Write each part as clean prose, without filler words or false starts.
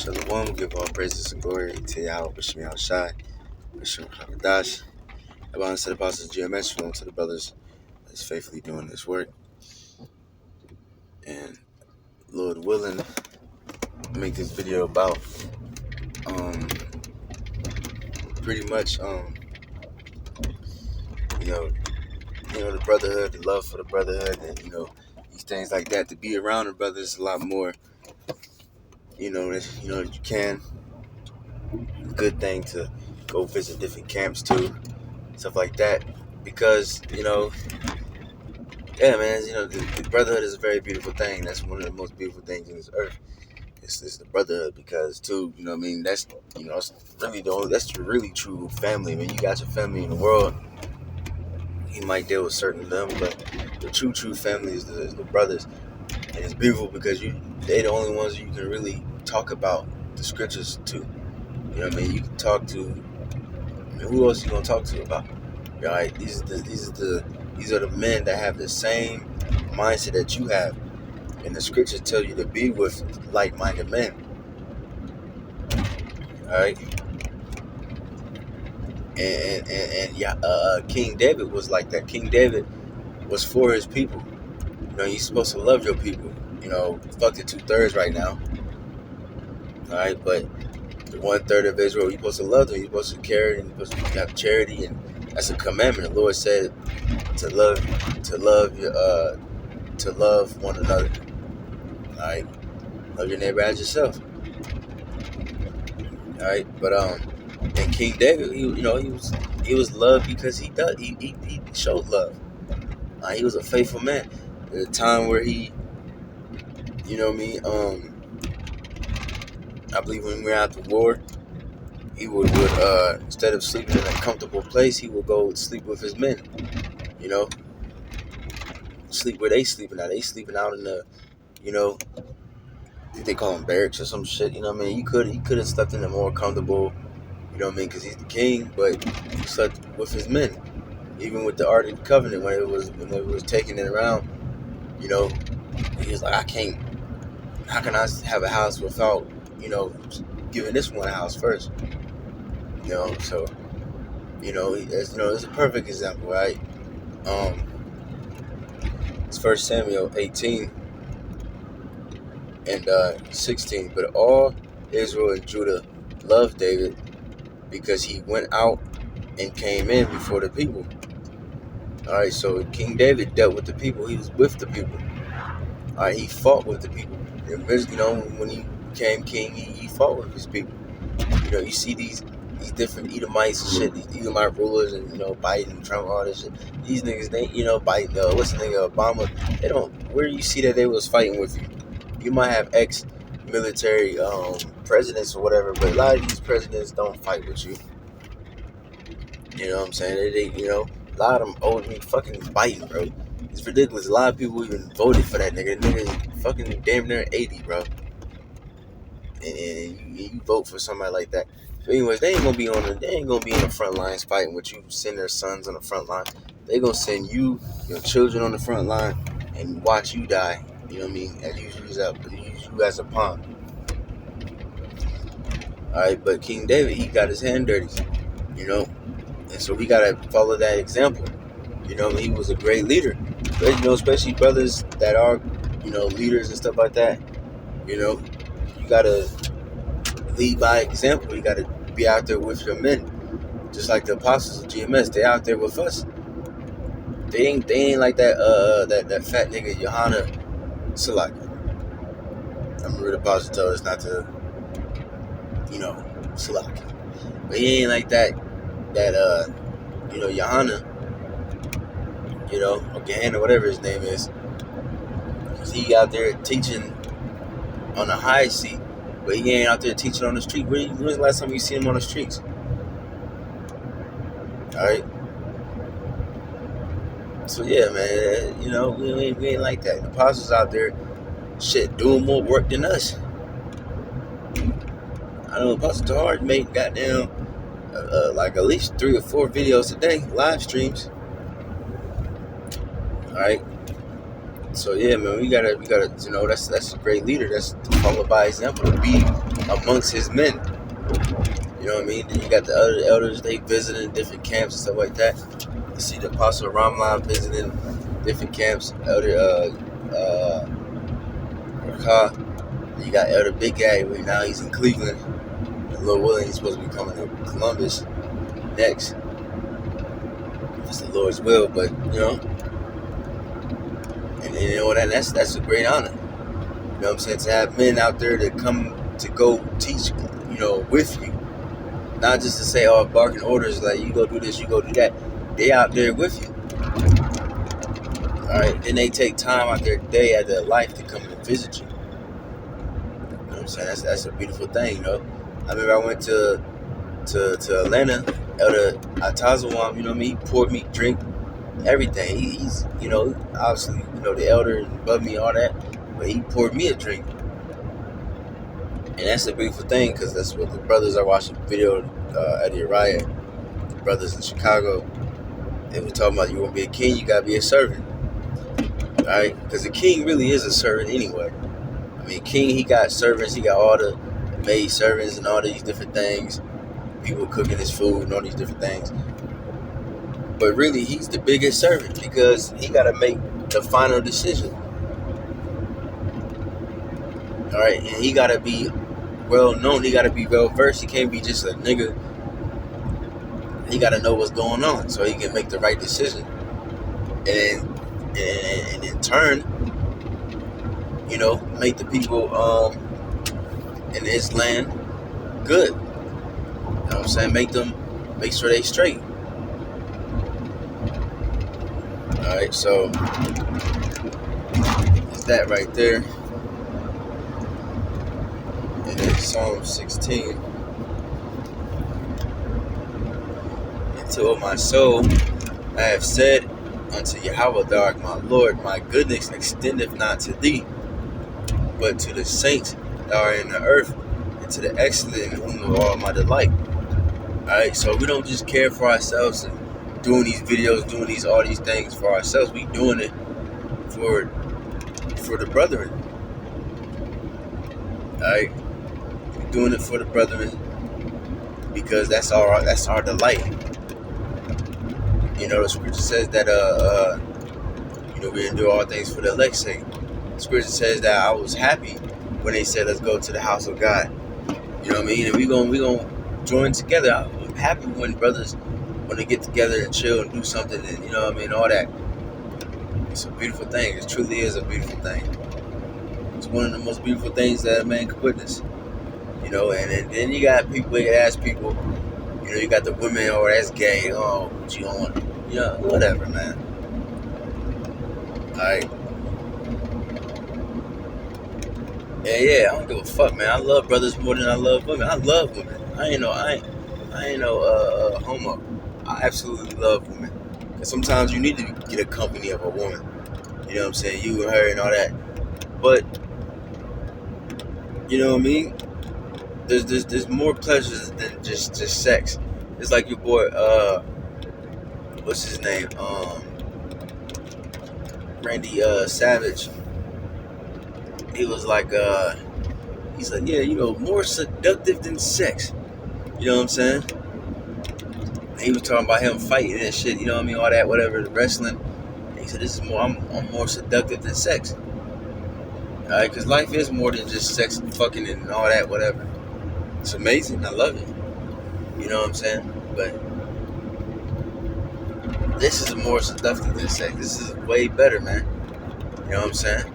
Shalom, give all praises and glory to Yahweh, B'Shem Yahushai, B'Shem Hakadash. Abba to the apostles GMS, shalom to the brothers that's faithfully doing this work. And Lord willing, make this video about pretty much the brotherhood, the love for the brotherhood, and these things like that. To be around the brothers a lot more, you can. Good thing to go visit different camps too, stuff like that, because yeah, man, the brotherhood is a very beautiful thing. That's one of the most beautiful things in this earth. It's the brotherhood, because too, that's it's really that's the really true family. I mean, you got your family in the world, you might deal with certain of them, but the true family is the brothers. And it's beautiful because they're the only ones you can really talk about the scriptures to. You know what I mean? You can talk to, who else you gonna talk to about? Right? These are the men that have the same mindset that you have, and the scriptures tell you to be with like-minded men. All right, and King David was like that. King David was for his people. You're supposed to love your people. Fuck the 2/3 right now. All right, but the 1/3 of Israel, you're supposed to love them. You're supposed to care, and you're supposed to have charity, and that's a commandment. The Lord said to love one another. All right, love your neighbor as yourself. All right, but and King David, he was loved because he showed love. He was a faithful man. At a time where he, I believe when we were at the war, he would instead of sleeping in a comfortable place, he would go sleep with his men. Sleep where they sleeping at. They sleeping out in the, I think they call them barracks or some shit. He could have slept in a more comfortable, because he's the king, but he slept with his men. Even with the Ark of the Covenant, when they was taking it around, he was like, how can I have a house without, giving this one a house first? So, it's a perfect example, right? It's 1 Samuel 18 and 16. But all Israel and Judah loved David because he went out and came in before the people. All right, so King David dealt with the people. He was with the people. All right, he fought with the people. When he became king, he fought with his people. You see these different Edomites and shit, these Edomite rulers, and Biden, Trump, all this shit. These niggas, they Biden, what's the nigga, Obama? They don't. Where do you see that they was fighting with you? You might have ex-military presidents or whatever, but a lot of these presidents don't fight with you. You know what I'm saying? They a lot of them owe me fucking Biden, bro. It's ridiculous. A lot of people even voted for that nigga. Nigga fucking damn near 80, bro. And you vote for somebody like that. So anyways, they ain't gonna be in the front lines fighting with you. Send their sons on the front line. They gonna send you, your children on the front line, and watch you die. You know what I mean? And use you as a pawn. All right, but King David, he got his hand dirty. And so we gotta follow that example. He was a great leader. But, especially brothers that are, leaders and stuff like that. You gotta lead by example. You gotta be out there with your men, just like the apostles of GMS. They out there with us. They ain't like that that fat nigga Yohana Salaki. I remember the apostle told us not to, Salaki. But he ain't like that Yohana, or Gehenna, whatever his name is. Cause he out there teaching on the high seat, but he ain't out there teaching on the street. When's the last time you see him on the streets? All right. So yeah, man, we ain't like that. The apostles out there, shit, doing more work than us. I know Apostle Tahar made goddamn like at least 3 or 4 videos a day, live streams. All right. So yeah, man, we gotta, that's a great leader. That's to follow by example, to be amongst his men. You know what I mean? Then you got the other elders, they visiting different camps and stuff like that. You see the Apostle Ramlan visiting different camps. Elder Rakah. You got Elder Big Guy, right now he's in Cleveland. And Lord willing, he's supposed to be coming to Columbus next. If it's the Lord's will, but and that's a great honor. You know what I'm saying? To have men out there that come to go teach, with you. Not just to say, barking orders like, you go do this, you go do that. They out there with you. Alright, then they take time out their day, out their life to come and visit you. You know what I'm saying? That's a beautiful thing, I remember I went to Atlanta, Elder Atazawam, you know what I mean? He poured me drink, everything. He's, obviously, the elder above me, all that, but he poured me a drink. And that's a beautiful thing, because that's what the brothers are watching video at the Uriah, brothers in Chicago. They were talking about, you want to be a king, you got to be a servant. Alright? Because the king really is a servant anyway. I mean, king, he got servants, he got all the maid servants and all these different things. People cooking his food and all these different things. But really, he's the biggest servant, because he got to make the final decision. Alright? And he got to be well known, he got to be well versed. He can't be just a nigga. He got to know what's going on so he can make the right decision. And in turn, make the people in his land good. You know what I'm saying? Make sure they straight. Alright, so it's that right there. And then Psalm 16. Until my soul, I have said unto Yahweh, thou art my Lord, my goodness extendeth not to thee, but to the saints that are in the earth, and to the excellent in whom are all my delight. Alright, so we don't just care for ourselves and doing these videos, doing all these things for ourselves. We doing it for the brethren. Alright, we doing it for the brethren, because that's our delight. The scripture says that we didn't do all things for the elect's sake. The scripture says that I was happy when they said, let's go to the house of God. You know what I mean? And we gonna join together. I'm happy when brothers want to get together and chill and do something, and all that. It's a beautiful thing. It truly is a beautiful thing. It's one of the most beautiful things that a man could witness. And then you got people, they ask people, you got the women, that's gay, what you on? Whatever, man. Alright. Yeah, I don't give a fuck, man. I love brothers more than I love women. I love women. I ain't no homo. I absolutely love women. Because sometimes you need to get a company of a woman. You know what I'm saying? You and her and all that. But, you know what I mean? There's more pleasures than just sex. It's like your boy, what's his name? Randy Savage. He was like, he's like, yeah, more seductive than sex. You know what I'm saying? He was talking about him fighting and shit, you know what I mean? All that, whatever, the wrestling. And he said, I'm more seductive than sex. Alright, because life is more than just sex and fucking and all that, whatever. It's amazing. I love it. You know what I'm saying? But this is more seductive than sex. This is way better, man. You know what I'm saying?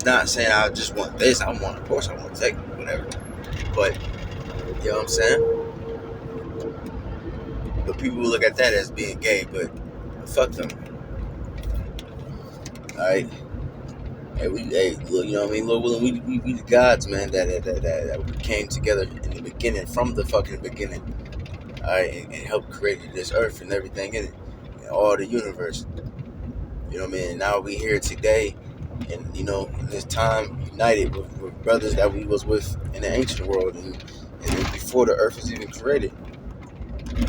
Not saying I just want this. Of course I want sex, whatever. But, you know what I'm saying? But people will look at that as being gay, but fuck them. Alright? Hey, look, you know what I mean? Lord willing, we the gods, man, that came together in the beginning, from the fucking beginning. Alright, and helped create this earth and everything in it, and all the universe. You know what I mean? And now we here today, and in this time, united with brothers that we was with in the ancient world, and before the earth was even created.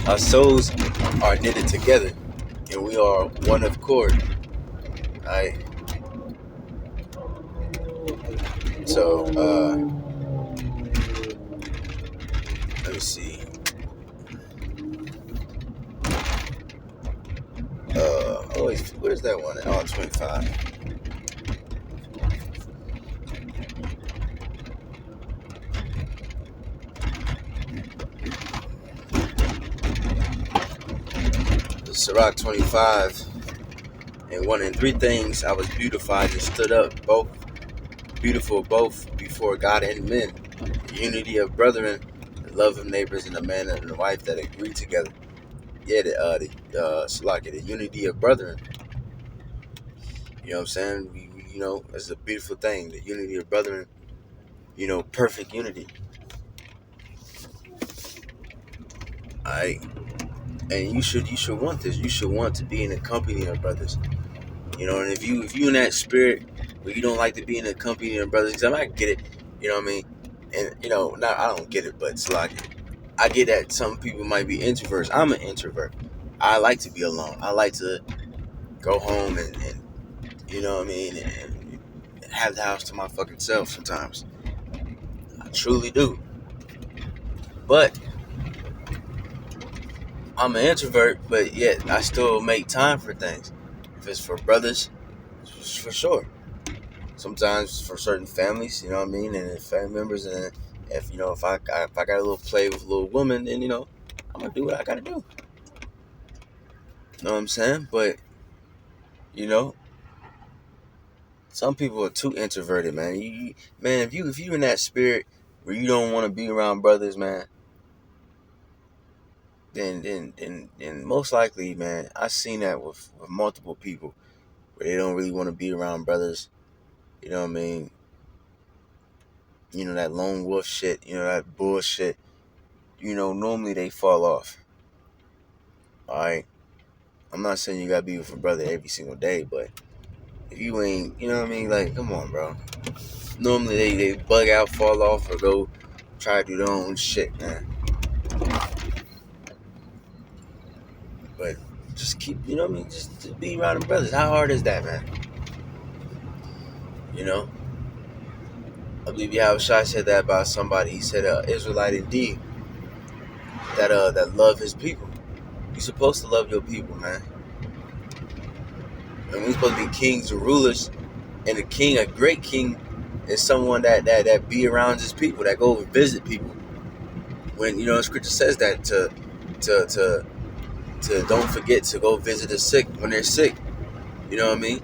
Our souls are knitted together, and we are one of accord. Alright. So, let me see. Where's that one? Oh, 25. Sirach 25 and 1 and 3 things I was beautified and stood up, both beautiful both before God and men. The unity of brethren, the love of neighbors, and a man and a wife that agree together. Yeah, the unity of brethren. You know what I'm saying? It's a beautiful thing. The unity of brethren, perfect unity. Alright. And you should want this. You should want to be in the company of brothers. And if you in that spirit where you don't like to be in the company of brothers, because I get it, you know what I mean? And not I don't get it, but it's like I get that some people might be introverts. I'm an introvert. I like to be alone. I like to go home and you know what I mean, and have the house to my fucking self sometimes. I truly do. But I'm an introvert, but yet I still make time for things. If it's for brothers, it's for sure. Sometimes for certain families, you know what I mean, and family members, and if I got a little play with a little woman, then I'm gonna do what I gotta do. You know what I'm saying? But some people are too introverted, man. If you in that spirit where you don't want to be around brothers, man, then most likely, man, I've seen that with multiple people where they don't really want to be around brothers. You know what I mean? That lone wolf shit. That bullshit. Normally they fall off. All right. I'm not saying you gotta be with a brother every single day, but if you ain't, you know what I mean? Like, come on, bro. Normally they bug out, fall off, or go try to do their own shit, man. But just keep, you know what I mean? Just be around them brothers. How hard is that, man? I believe Yahushua said that about somebody. He said, Israelite indeed, that love his people. You're supposed to love your people, man. And we're supposed to be kings or rulers. And a king, a great king, is someone that be around his people, that go and visit people. When Scripture says that to don't forget to go visit the sick when they're sick. You know what I mean?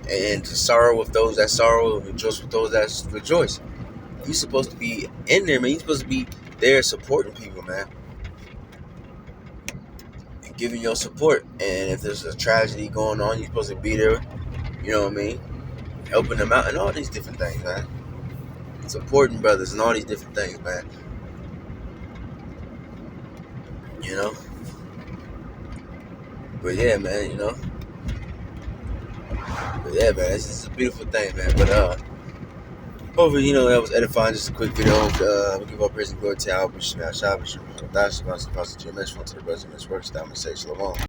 And to sorrow with those that sorrow, rejoice with those that rejoice. You're supposed to be in there, man. You're supposed to be there supporting people, man, and giving your support. And if there's a tragedy going on, you're supposed to be there. You know what I mean? Helping them out and all these different things, man. Supporting brothers and all these different things, man. But yeah, man, But yeah, man, it's a beautiful thing, man. But hopefully, that was edifying. Just a quick video. We give all praise and glory to Albert Shemel Shabbos. That's to the brothers and works. I'm gonna say shalom.